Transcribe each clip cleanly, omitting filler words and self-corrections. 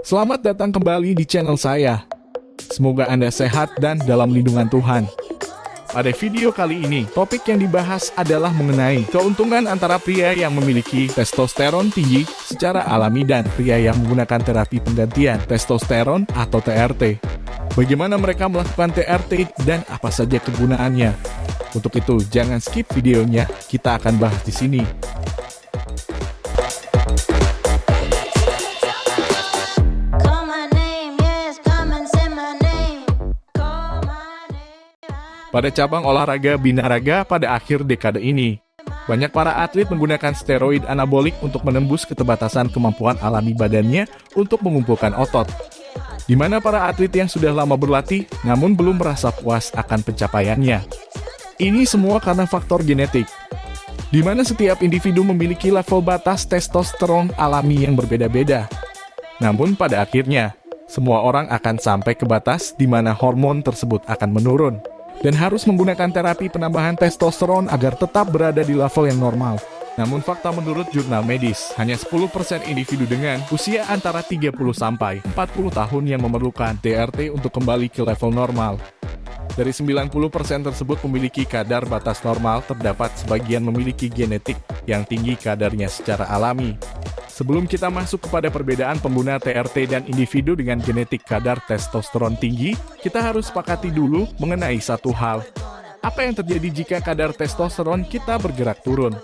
Selamat datang kembali di channel saya. Semoga Anda sehat dan dalam lindungan Tuhan. Pada video kali ini, topik yang dibahas adalah mengenai keuntungan antara pria yang memiliki testosteron tinggi secara alami dan pria yang menggunakan terapi penggantian testosteron atau TRT. Bagaimana mereka melakukan TRT dan apa saja kegunaannya? Untuk itu, jangan skip videonya, kita akan bahas di sini. Pada cabang olahraga binaraga pada akhir dekade ini, banyak para atlet menggunakan steroid anabolik untuk menembus keterbatasan kemampuan alami badannya untuk mengumpulkan otot. Di mana para atlet yang sudah lama berlatih, namun belum merasa puas akan pencapaiannya. Ini semua karena faktor genetik, di mana setiap individu memiliki level batas testosteron alami yang berbeda-beda. Namun pada akhirnya, semua orang akan sampai ke batas di mana hormon tersebut akan menurun, dan harus menggunakan terapi penambahan testosteron agar tetap berada di level yang normal. Namun fakta menurut jurnal medis, hanya 10% individu dengan usia antara 30 sampai 40 tahun yang memerlukan TRT untuk kembali ke level normal. Dari 90% tersebut memiliki kadar batas normal, terdapat sebagian memiliki genetik yang tinggi kadarnya secara alami. Sebelum kita masuk kepada perbedaan pengguna TRT dan individu dengan genetik kadar testosteron tinggi, kita harus sepakati dulu mengenai satu hal. Apa yang terjadi jika kadar testosteron kita bergerak turun?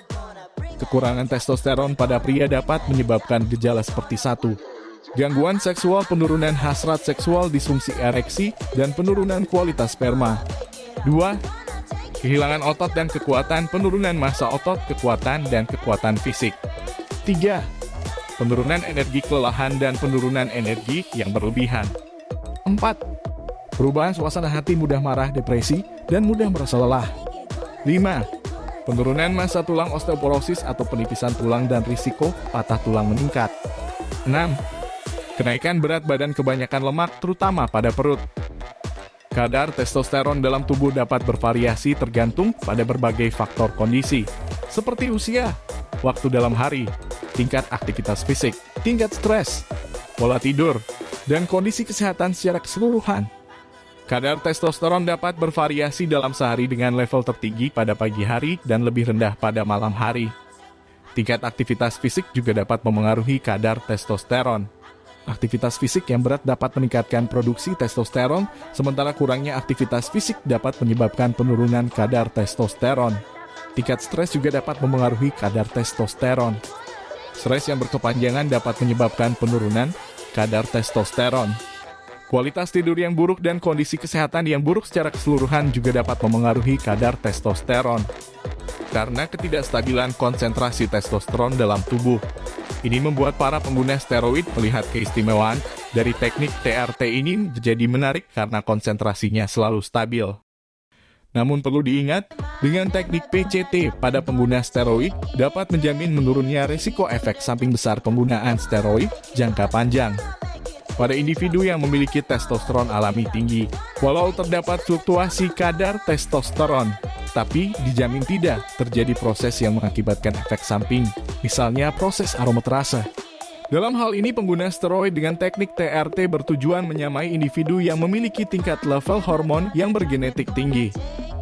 Kekurangan testosteron pada pria dapat menyebabkan gejala seperti 1. Gangguan seksual, penurunan hasrat seksual, disfungsi ereksi, dan penurunan kualitas sperma. 2. Kehilangan otot dan kekuatan, penurunan massa otot, kekuatan, dan kekuatan fisik. 3. Penurunan energi kelelahan dan penurunan energi yang berlebihan. 4. Perubahan suasana hati, mudah marah, depresi, dan mudah merasa lelah. 5. Penurunan massa tulang, osteoporosis atau penipisan tulang dan risiko patah tulang meningkat. 6. Kenaikan berat badan, kebanyakan lemak, terutama pada perut. Kadar testosteron dalam tubuh dapat bervariasi tergantung pada berbagai faktor kondisi, seperti usia, waktu dalam hari, tingkat aktivitas fisik, tingkat stres, pola tidur, dan kondisi kesehatan secara keseluruhan. Kadar testosteron dapat bervariasi dalam sehari dengan level tertinggi pada pagi hari dan lebih rendah pada malam hari. Tingkat aktivitas fisik juga dapat memengaruhi kadar testosteron. Aktivitas fisik yang berat dapat meningkatkan produksi testosteron, sementara kurangnya aktivitas fisik dapat menyebabkan penurunan kadar testosteron. Tingkat stres juga dapat memengaruhi kadar testosteron. Stres yang berkepanjangan dapat menyebabkan penurunan kadar testosteron. Kualitas tidur yang buruk dan kondisi kesehatan yang buruk secara keseluruhan juga dapat memengaruhi kadar testosteron. Karena ketidakstabilan konsentrasi testosteron dalam tubuh. Ini membuat para pengguna steroid melihat keistimewaan dari teknik TRT ini menjadi menarik karena konsentrasinya selalu stabil. Namun perlu diingat, dengan teknik PCT pada pengguna steroid dapat menjamin menurunnya risiko efek samping besar penggunaan steroid jangka panjang. Pada individu yang memiliki testosteron alami tinggi, walau terdapat fluktuasi kadar testosteron, tapi dijamin tidak terjadi proses yang mengakibatkan efek samping, misalnya proses aromatase. Dalam hal ini, pengguna steroid dengan teknik TRT bertujuan menyamai individu yang memiliki tingkat level hormon yang bergenetik tinggi.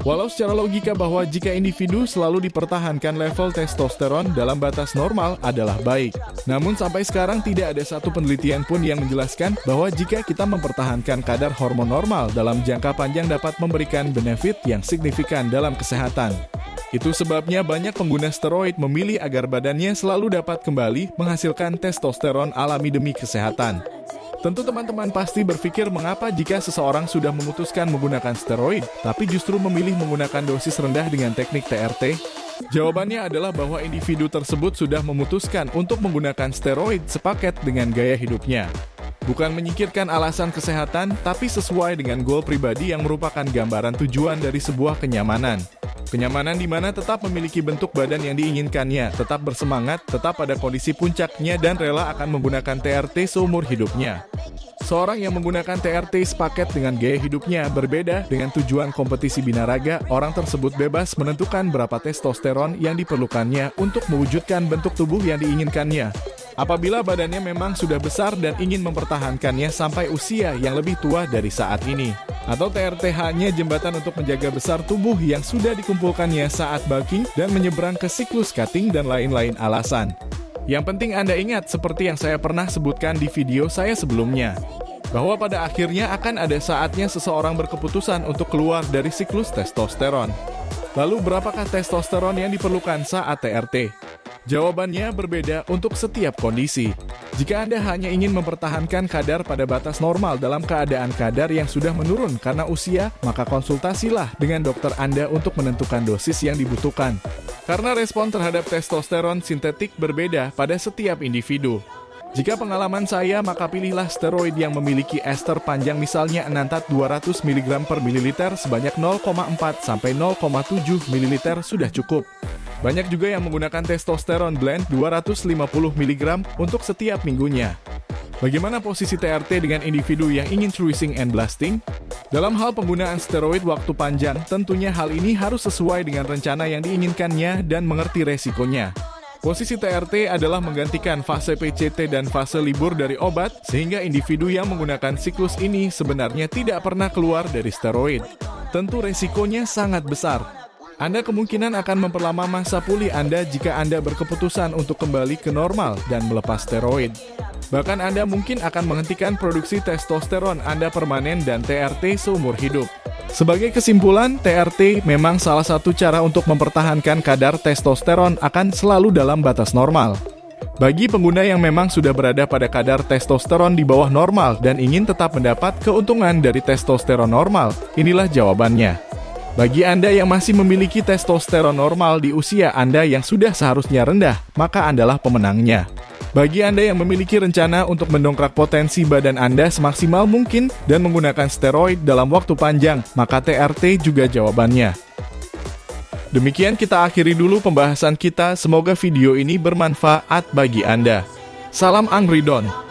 Walau secara logika bahwa jika individu selalu dipertahankan level testosteron dalam batas normal adalah baik. Namun sampai sekarang tidak ada satu penelitian pun yang menjelaskan bahwa jika kita mempertahankan kadar hormon normal dalam jangka panjang dapat memberikan benefit yang signifikan dalam kesehatan. Itu sebabnya banyak pengguna steroid memilih agar badannya selalu dapat kembali menghasilkan testosteron alami demi kesehatan. Tentu teman-teman pasti berpikir mengapa jika seseorang sudah memutuskan menggunakan steroid, tapi justru memilih menggunakan dosis rendah dengan teknik TRT? Jawabannya adalah bahwa individu tersebut sudah memutuskan untuk menggunakan steroid sepaket dengan gaya hidupnya. Bukan menyingkirkan alasan kesehatan, tapi sesuai dengan goal pribadi yang merupakan gambaran tujuan dari sebuah kenyamanan. Kenyamanan di mana tetap memiliki bentuk badan yang diinginkannya, tetap bersemangat, tetap pada kondisi puncaknya, dan rela akan menggunakan TRT seumur hidupnya. Seorang yang menggunakan TRT sepaket dengan gaya hidupnya berbeda dengan tujuan kompetisi binaraga, orang tersebut bebas menentukan berapa testosteron yang diperlukannya untuk mewujudkan bentuk tubuh yang diinginkannya. Apabila badannya memang sudah besar dan ingin mempertahankannya sampai usia yang lebih tua dari saat ini. Atau TRT hanya jembatan untuk menjaga besar tubuh yang sudah dikumpulkannya saat bulking dan menyeberang ke siklus cutting dan lain-lain alasan. Yang penting Anda ingat seperti yang saya pernah sebutkan di video saya sebelumnya, bahwa pada akhirnya akan ada saatnya seseorang berkeputusan untuk keluar dari siklus testosteron. Lalu berapakah testosteron yang diperlukan saat TRT? Jawabannya berbeda untuk setiap kondisi. Jika Anda hanya ingin mempertahankan kadar pada batas normal dalam keadaan kadar yang sudah menurun karena usia, maka konsultasilah dengan dokter Anda untuk menentukan dosis yang dibutuhkan. Karena respon terhadap testosteron sintetik berbeda pada setiap individu. Jika pengalaman saya, maka pilihlah steroid yang memiliki ester panjang misalnya enantat 200 mg per mililiter sebanyak 0,4 sampai 0,7 ml sudah cukup. Banyak juga yang menggunakan testosteron blend 250 mg untuk setiap minggunya. Bagaimana posisi TRT dengan individu yang ingin cruising and blasting? Dalam hal penggunaan steroid waktu panjang, tentunya hal ini harus sesuai dengan rencana yang diinginkannya dan mengerti resikonya. Posisi TRT adalah menggantikan fase PCT dan fase libur dari obat, sehingga individu yang menggunakan siklus ini sebenarnya tidak pernah keluar dari steroid. Tentu resikonya sangat besar. Anda kemungkinan akan memperlama masa pulih Anda jika Anda berkeputusan untuk kembali ke normal dan melepas steroid. Bahkan Anda mungkin akan menghentikan produksi testosteron Anda permanen dan TRT seumur hidup. Sebagai kesimpulan, TRT memang salah satu cara untuk mempertahankan kadar testosteron akan selalu dalam batas normal. Bagi pengguna yang memang sudah berada pada kadar testosteron di bawah normal dan ingin tetap mendapat keuntungan dari testosteron normal, inilah jawabannya. Bagi Anda yang masih memiliki testosteron normal di usia Anda yang sudah seharusnya rendah, maka Andalah pemenangnya. Bagi Anda yang memiliki rencana untuk mendongkrak potensi badan Anda semaksimal mungkin dan menggunakan steroid dalam waktu panjang, maka TRT juga jawabannya. Demikian kita akhiri dulu pembahasan kita, semoga video ini bermanfaat bagi Anda. Salam Angridon.